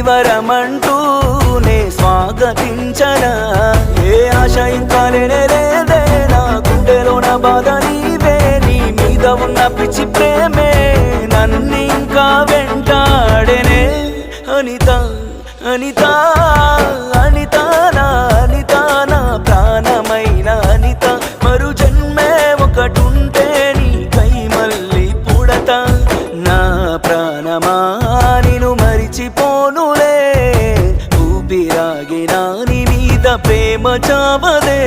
వరమంటూనే స్వాగతించనా ఏ ఆశ ఇంకా లేదే నా గుండెలోన బాధ నీవే నీ మీద ఉన్న పిచ్చి ప్రేమే నన్నింకా వెంటాడెనే అనిత అనిత అనిత నా అనిత నా ప్రాణమైన అనిత మరు జన్మే ఒకటుంటే నీకై మళ్ళీ పుడతా నా ప్రాణమా నిన్ను మరిచిపోనులే ఊపిరాగినా నీ మీద ప్రేమ చావదే